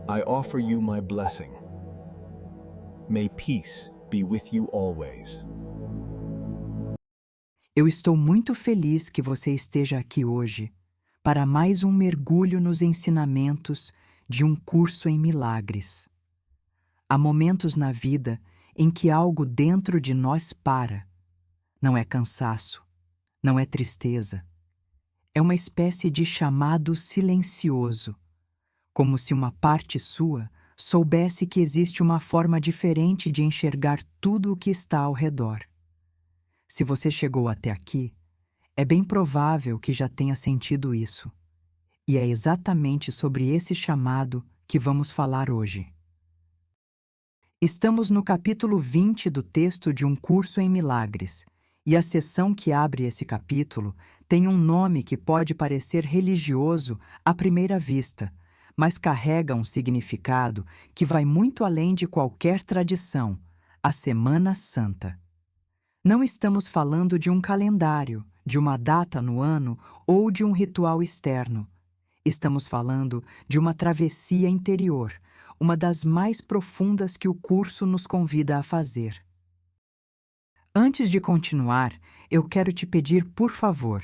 I offer you my blessing. May peace be with you always. Eu estou muito feliz que você esteja aqui hoje para mais um mergulho nos ensinamentos de um curso em milagres. Há momentos na vida em que algo dentro de nós para. Não é cansaço, não é tristeza. É uma espécie de chamado silencioso, como se uma parte sua soubesse que existe uma forma diferente de enxergar tudo o que está ao redor. Se você chegou até aqui, é bem provável que já tenha sentido isso. E é exatamente sobre esse chamado que vamos falar hoje. Estamos no capítulo 20 do texto de Um Curso em Milagres, e a seção que abre esse capítulo tem um nome que pode parecer religioso à primeira vista, mas carrega um significado que vai muito além de qualquer tradição: a Semana Santa. Não estamos falando de um calendário, de uma data no ano ou de um ritual externo. Estamos falando de uma travessia interior, uma das mais profundas que o curso nos convida a fazer. Antes de continuar, eu quero te pedir, por favor,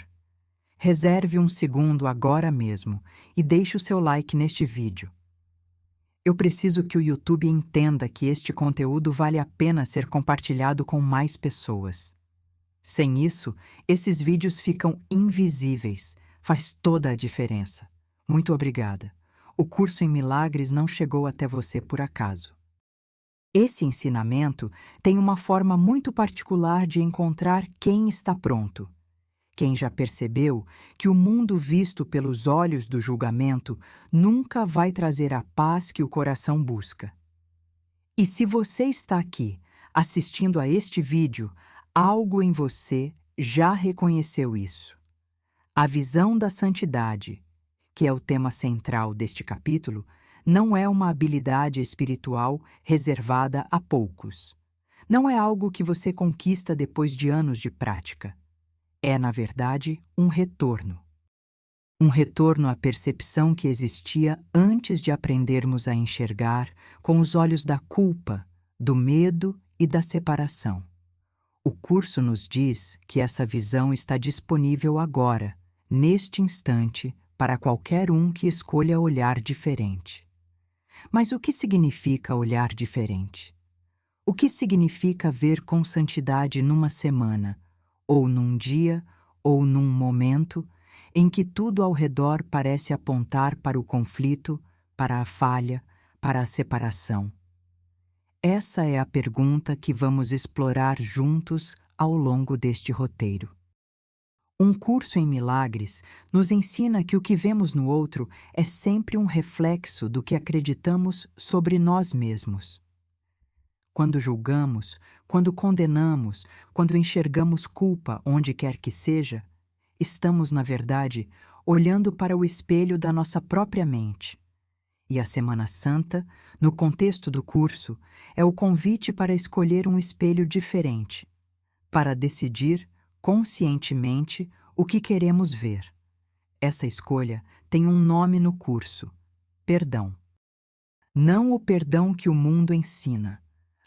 reserve um segundo agora mesmo e deixe o seu like neste vídeo. Eu preciso que o YouTube entenda que este conteúdo vale a pena ser compartilhado com mais pessoas. Sem isso, esses vídeos ficam invisíveis. Faz toda a diferença. Muito obrigada. O curso em milagres não chegou até você por acaso. Esse ensinamento tem uma forma muito particular de encontrar quem está pronto. Quem já percebeu que o mundo visto pelos olhos do julgamento nunca vai trazer a paz que o coração busca. E se você está aqui, assistindo a este vídeo, algo em você já reconheceu isso. A visão da santidade, que é o tema central deste capítulo, não é uma habilidade espiritual reservada a poucos. Não é algo que você conquista depois de anos de prática. É, na verdade, um retorno. Um retorno à percepção que existia antes de aprendermos a enxergar com os olhos da culpa, do medo e da separação. O curso nos diz que essa visão está disponível agora, neste instante, para qualquer um que escolha olhar diferente. Mas o que significa olhar diferente? O que significa ver com santidade numa semana, ou num dia, ou num momento, em que tudo ao redor parece apontar para o conflito, para a falha, para a separação? Essa é a pergunta que vamos explorar juntos ao longo deste roteiro. Um curso em milagres nos ensina que o que vemos no outro é sempre um reflexo do que acreditamos sobre nós mesmos. Quando julgamos, quando condenamos, quando enxergamos culpa onde quer que seja, estamos, na verdade, olhando para o espelho da nossa própria mente. E a Semana Santa, no contexto do curso, é o convite para escolher um espelho diferente, para decidir conscientemente o que queremos ver. Essa escolha tem um nome no curso: perdão. Não o perdão que o mundo ensina,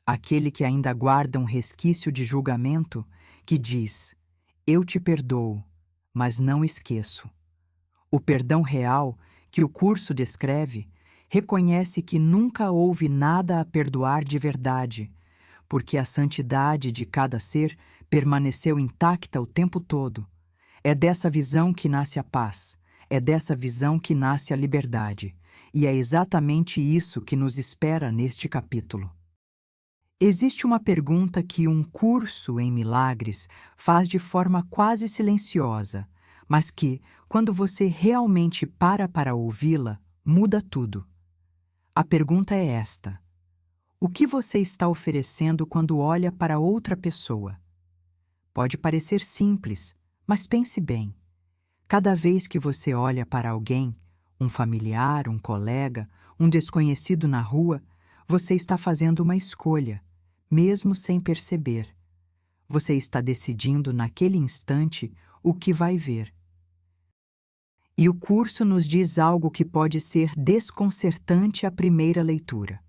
aquele que ainda guarda um resquício de julgamento que diz: eu te perdoo, mas não esqueço. O perdão real que o curso descreve reconhece que nunca houve nada a perdoar de verdade, porque a santidade de cada ser permaneceu intacta o tempo todo. É dessa visão que nasce a paz, é dessa visão que nasce a liberdade, e é exatamente isso que nos espera neste capítulo. Existe uma pergunta que um curso em milagres faz de forma quase silenciosa, mas que, quando você realmente para ouvi-la, muda tudo. A pergunta é esta: o que você está oferecendo quando olha para outra pessoa? Pode parecer simples, mas pense bem. Cada vez que você olha para alguém, um familiar, um colega, um desconhecido na rua, você está fazendo uma escolha, mesmo sem perceber. Você está decidindo naquele instante o que vai ver. E o curso nos diz algo que pode ser desconcertante à primeira leitura.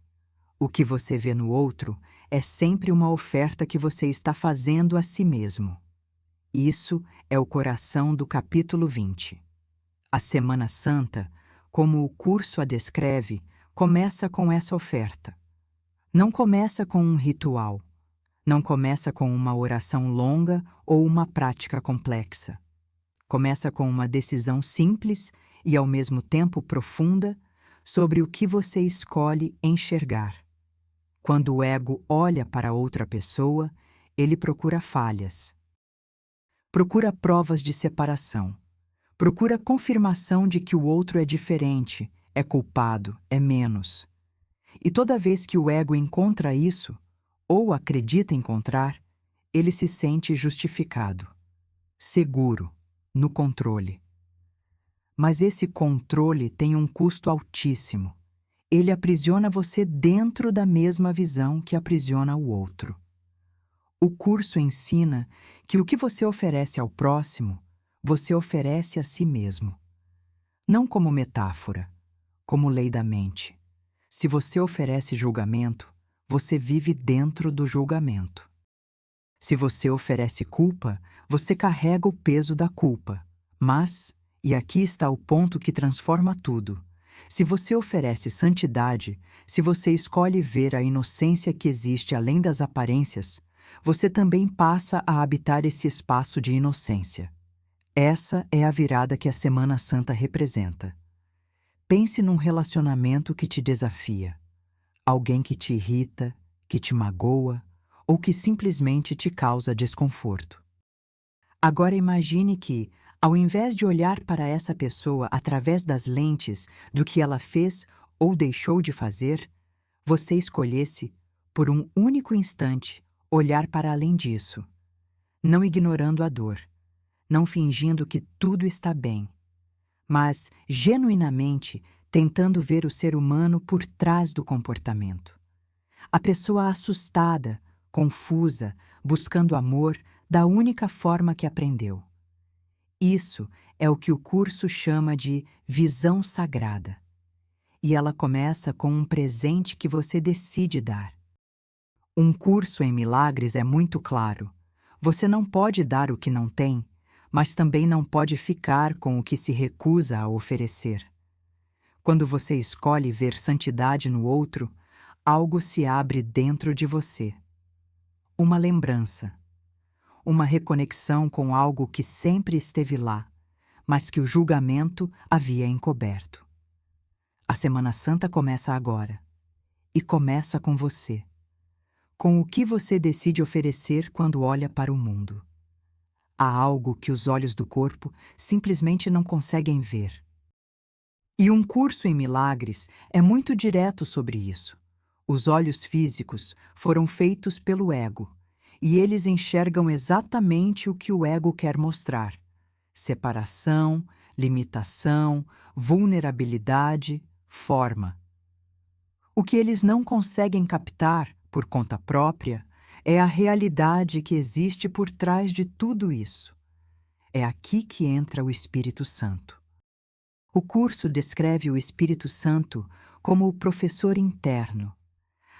O que você vê no outro é sempre uma oferta que você está fazendo a si mesmo. Isso é o coração do capítulo 20. A Semana Santa, como o curso a descreve, começa com essa oferta. Não começa com um ritual. Não começa com uma oração longa ou uma prática complexa. Começa com uma decisão simples e, ao mesmo tempo, profunda sobre o que você escolhe enxergar. Quando o ego olha para outra pessoa, ele procura falhas. Procura provas de separação. Procura confirmação de que o outro é diferente, é culpado, é menos. E toda vez que o ego encontra isso, ou acredita encontrar, ele se sente justificado, seguro, no controle. Mas esse controle tem um custo altíssimo. Ele aprisiona você dentro da mesma visão que aprisiona o outro. O curso ensina que o que você oferece ao próximo, você oferece a si mesmo. Não como metáfora, como lei da mente. Se você oferece julgamento, você vive dentro do julgamento. Se você oferece culpa, você carrega o peso da culpa. Mas, e aqui está o ponto que transforma tudo, se você oferece santidade, se você escolhe ver a inocência que existe além das aparências, você também passa a habitar esse espaço de inocência. Essa é a virada que a Semana Santa representa. Pense num relacionamento que te desafia, alguém que te irrita, que te magoa ou que simplesmente te causa desconforto. Agora imagine que, ao invés de olhar para essa pessoa através das lentes do que ela fez ou deixou de fazer, você escolhesse, por um único instante, olhar para além disso, não ignorando a dor, não fingindo que tudo está bem, mas genuinamente tentando ver o ser humano por trás do comportamento. A pessoa assustada, confusa, buscando amor da única forma que aprendeu. Isso é o que o curso chama de visão sagrada. E ela começa com um presente que você decide dar. Um curso em milagres é muito claro. Você não pode dar o que não tem, mas também não pode ficar com o que se recusa a oferecer. Quando você escolhe ver santidade no outro, algo se abre dentro de você. Uma lembrança. Uma reconexão com algo que sempre esteve lá, mas que o julgamento havia encoberto. A Semana Santa começa agora. E começa com você. Com o que você decide oferecer quando olha para o mundo. Há algo que os olhos do corpo simplesmente não conseguem ver. E um curso em milagres é muito direto sobre isso. Os olhos físicos foram feitos pelo ego, e eles enxergam exatamente o que o ego quer mostrar: separação, limitação, vulnerabilidade, forma. O que eles não conseguem captar, por conta própria, é a realidade que existe por trás de tudo isso. É aqui que entra o Espírito Santo. O curso descreve o Espírito Santo como o professor interno,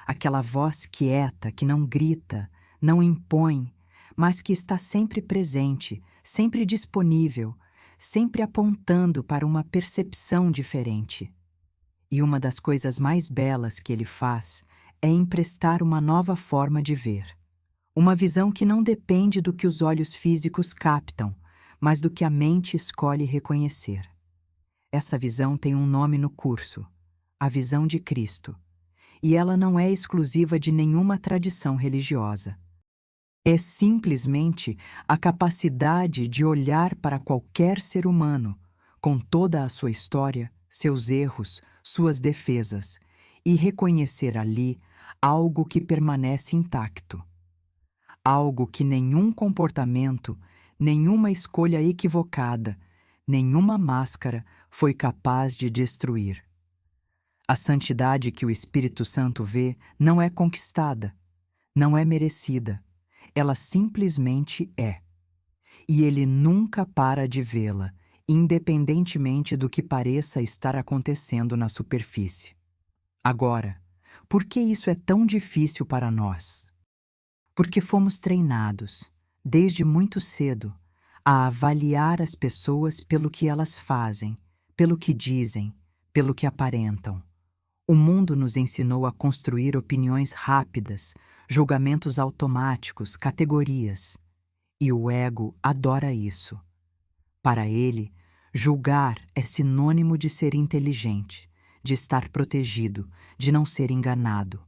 aquela voz quieta que não grita, não impõe, mas que está sempre presente, sempre disponível, sempre apontando para uma percepção diferente. E uma das coisas mais belas que ele faz é emprestar uma nova forma de ver. Uma visão que não depende do que os olhos físicos captam, mas do que a mente escolhe reconhecer. Essa visão tem um nome no curso: a visão de Cristo. E ela não é exclusiva de nenhuma tradição religiosa. É simplesmente a capacidade de olhar para qualquer ser humano, com toda a sua história, seus erros, suas defesas, e reconhecer ali algo que permanece intacto. Algo que nenhum comportamento, nenhuma escolha equivocada, nenhuma máscara foi capaz de destruir. A santidade que o Espírito Santo vê não é conquistada, não é merecida, ela simplesmente é. E ele nunca para de vê-la, independentemente do que pareça estar acontecendo na superfície. Agora, por que isso é tão difícil para nós? Porque fomos treinados, desde muito cedo, a avaliar as pessoas pelo que elas fazem, pelo que dizem, pelo que aparentam. O mundo nos ensinou a construir opiniões rápidas, julgamentos automáticos, categorias. E o ego adora isso. Para ele, julgar é sinônimo de ser inteligente, de estar protegido, de não ser enganado.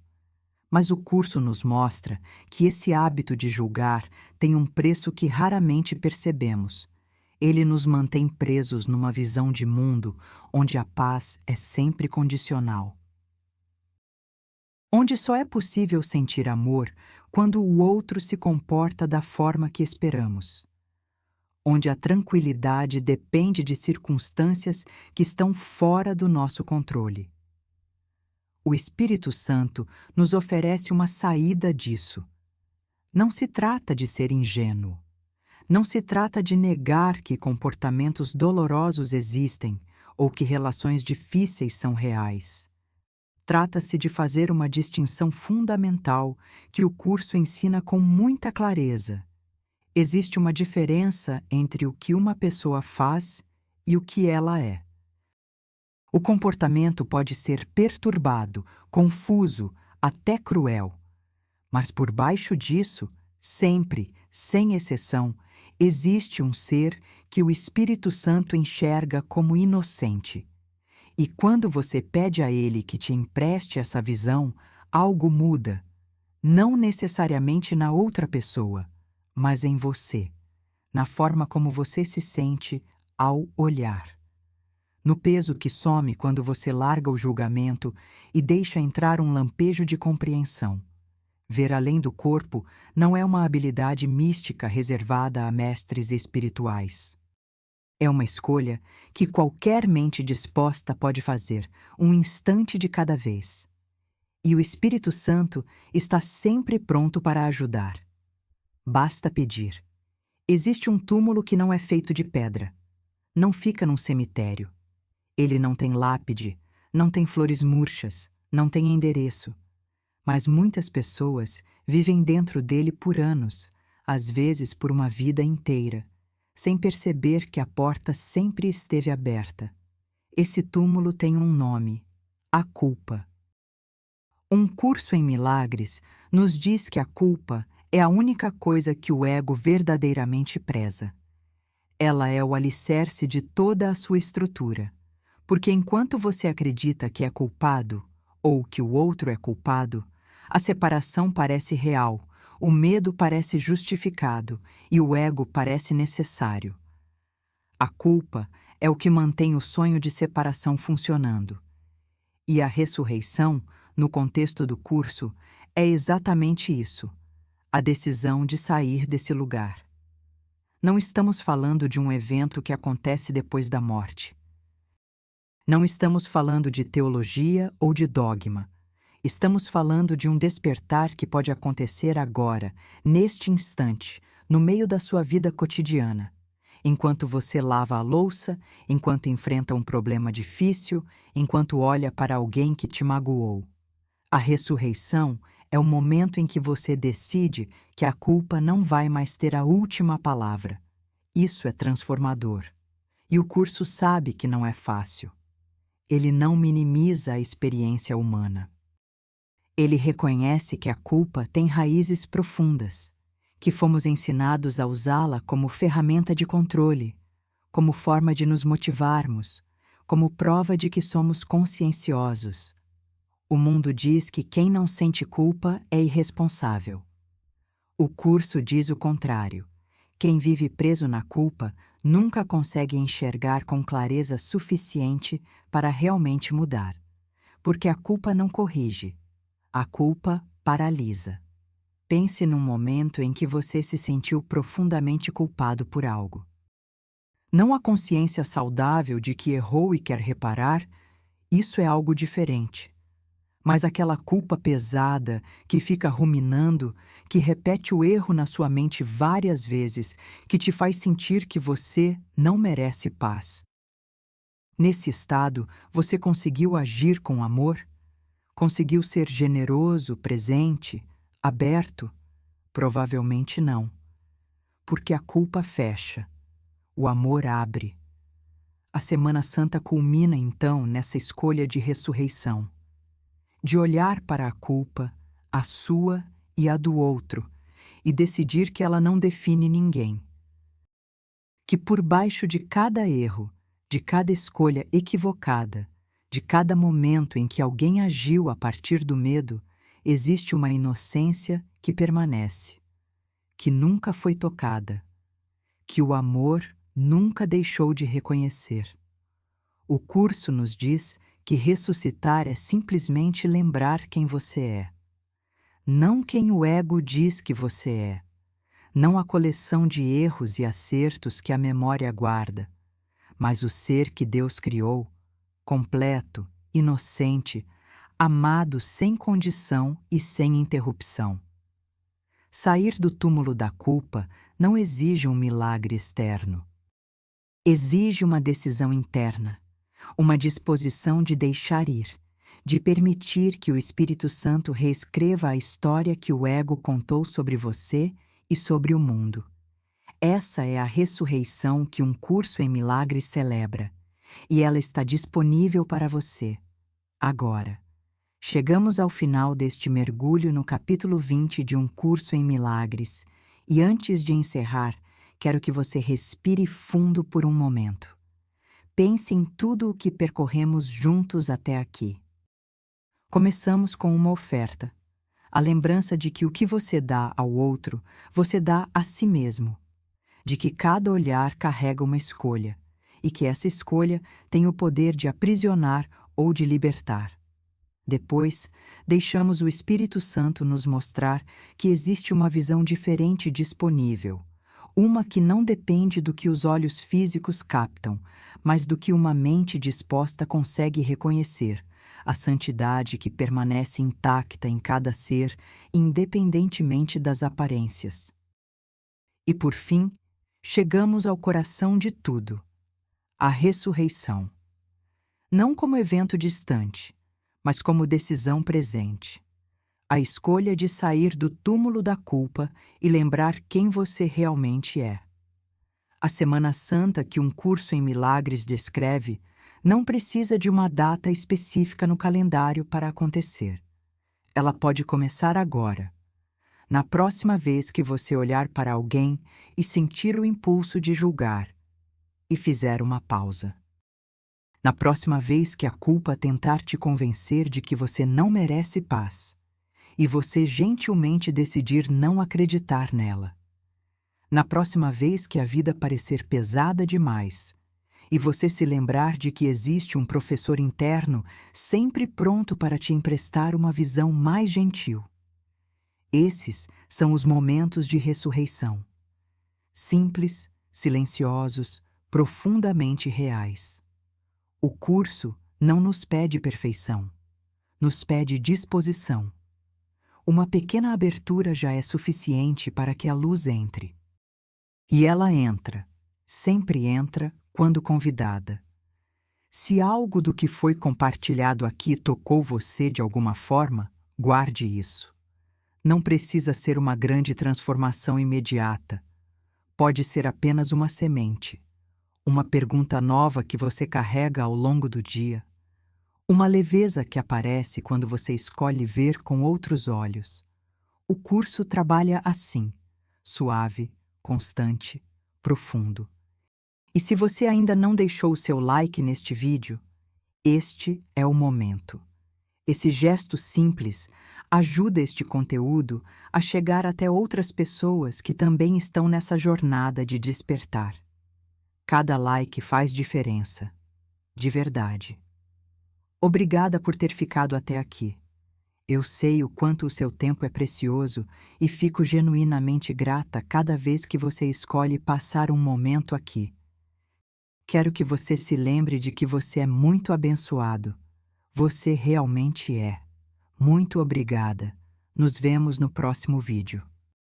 Mas o curso nos mostra que esse hábito de julgar tem um preço que raramente percebemos. Ele nos mantém presos numa visão de mundo onde a paz é sempre condicional. Onde só é possível sentir amor quando o outro se comporta da forma que esperamos. Onde a tranquilidade depende de circunstâncias que estão fora do nosso controle. O Espírito Santo nos oferece uma saída disso. Não se trata de ser ingênuo. Não se trata de negar que comportamentos dolorosos existem ou que relações difíceis são reais. Trata-se de fazer uma distinção fundamental que o curso ensina com muita clareza. Existe uma diferença entre o que uma pessoa faz e o que ela é. O comportamento pode ser perturbado, confuso, até cruel. Mas por baixo disso, sempre, sem exceção, existe um ser que o Espírito Santo enxerga como inocente. E quando você pede a ele que te empreste essa visão, algo muda. Não necessariamente na outra pessoa, mas em você, na forma como você se sente ao olhar. No peso que some quando você larga o julgamento e deixa entrar um lampejo de compreensão. Ver além do corpo não é uma habilidade mística reservada a mestres espirituais. É uma escolha que qualquer mente disposta pode fazer, um instante de cada vez. E o Espírito Santo está sempre pronto para ajudar. Basta pedir. Existe um túmulo que não é feito de pedra. Não fica num cemitério. Ele não tem lápide, não tem flores murchas, não tem endereço. Mas muitas pessoas vivem dentro dele por anos, às vezes por uma vida inteira, sem perceber que a porta sempre esteve aberta. Esse túmulo tem um nome: a culpa. Um curso em milagres nos diz que a culpa é a única coisa que o ego verdadeiramente preza. Ela é o alicerce de toda a sua estrutura, porque enquanto você acredita que é culpado, ou que o outro é culpado, a separação parece real, o medo parece justificado e o ego parece necessário. A culpa é o que mantém o sonho de separação funcionando. E a ressurreição, no contexto do curso, é exatamente isso, a decisão de sair desse lugar. Não estamos falando de um evento que acontece depois da morte. Não estamos falando de teologia ou de dogma. Estamos falando de um despertar que pode acontecer agora, neste instante, no meio da sua vida cotidiana. Enquanto você lava a louça, enquanto enfrenta um problema difícil, enquanto olha para alguém que te magoou. A ressurreição é o momento em que você decide que a culpa não vai mais ter a última palavra. Isso é transformador. E o curso sabe que não é fácil. Ele não minimiza a experiência humana. Ele reconhece que a culpa tem raízes profundas, que fomos ensinados a usá-la como ferramenta de controle, como forma de nos motivarmos, como prova de que somos conscienciosos. O mundo diz que quem não sente culpa é irresponsável. O curso diz o contrário. Quem vive preso na culpa nunca consegue enxergar com clareza suficiente para realmente mudar, porque a culpa não corrige, a culpa paralisa. Pense num momento em que você se sentiu profundamente culpado por algo. Não a consciência saudável de que errou e quer reparar, isso é algo diferente. mas aquela culpa pesada que fica ruminando, que repete o erro na sua mente várias vezes, que te faz sentir que você não merece paz. Nesse estado, você conseguiu agir com amor? Conseguiu ser generoso, presente, aberto? Provavelmente não. Porque a culpa fecha, o amor abre. A Semana Santa culmina, então, nessa escolha de ressurreição, de olhar para a culpa, a sua e a do outro, e decidir que ela não define ninguém. Que por baixo de cada erro, de cada escolha equivocada, de cada momento em que alguém agiu a partir do medo, existe uma inocência que permanece, que nunca foi tocada, que o amor nunca deixou de reconhecer. O curso nos diz que ressuscitar é simplesmente lembrar quem você é. Não quem o ego diz que você é. Não a coleção de erros e acertos que a memória guarda, mas o ser que Deus criou, completo, inocente, amado sem condição e sem interrupção. Sair do túmulo da culpa não exige um milagre externo. Exige uma decisão interna, uma disposição de deixar ir, de permitir que o Espírito Santo reescreva a história que o ego contou sobre você e sobre o mundo. Essa é a ressurreição que um curso em milagres celebra, e ela está disponível para você, agora. Chegamos ao final deste mergulho no capítulo 20 de Um Curso em Milagres, e antes de encerrar, quero que você respire fundo por um momento. Pense em tudo o que percorremos juntos até aqui. Começamos com uma oferta, a lembrança de que o que você dá ao outro, você dá a si mesmo, de que cada olhar carrega uma escolha, e que essa escolha tem o poder de aprisionar ou de libertar. Depois, deixamos o Espírito Santo nos mostrar que existe uma visão diferente disponível, uma que não depende do que os olhos físicos captam, mas do que uma mente disposta consegue reconhecer, a santidade que permanece intacta em cada ser, independentemente das aparências. E por fim, chegamos ao coração de tudo, a ressurreição. Não como evento distante, mas como decisão presente. A escolha de sair do túmulo da culpa e lembrar quem você realmente é. A Semana Santa que um curso em milagres descreve não precisa de uma data específica no calendário para acontecer. Ela pode começar agora, na próxima vez que você olhar para alguém e sentir o impulso de julgar, e fizer uma pausa. Na próxima vez que a culpa tentar te convencer de que você não merece paz, e você gentilmente decidir não acreditar nela. Na próxima vez que a vida parecer pesada demais, e você se lembrar de que existe um professor interno sempre pronto para te emprestar uma visão mais gentil. Esses são os momentos de ressurreição. Simples, silenciosos, profundamente reais. O curso não nos pede perfeição, nos pede disposição. Uma pequena abertura já é suficiente para que a luz entre. E ela entra, sempre entra, quando convidada. Se algo do que foi compartilhado aqui tocou você de alguma forma, guarde isso. Não precisa ser uma grande transformação imediata. Pode ser apenas uma semente, uma pergunta nova que você carrega ao longo do dia, uma leveza que aparece quando você escolhe ver com outros olhos. O curso trabalha assim, suave, constante, profundo. E se você ainda não deixou o seu like neste vídeo, este é o momento. Esse gesto simples ajuda este conteúdo a chegar até outras pessoas que também estão nessa jornada de despertar. Cada like faz diferença, de verdade. Obrigada por ter ficado até aqui. Eu sei o quanto o seu tempo é precioso e fico genuinamente grata cada vez que você escolhe passar um momento aqui. Quero que você se lembre de que você é muito abençoado. Você realmente é. Muito obrigada. Nos vemos no próximo vídeo.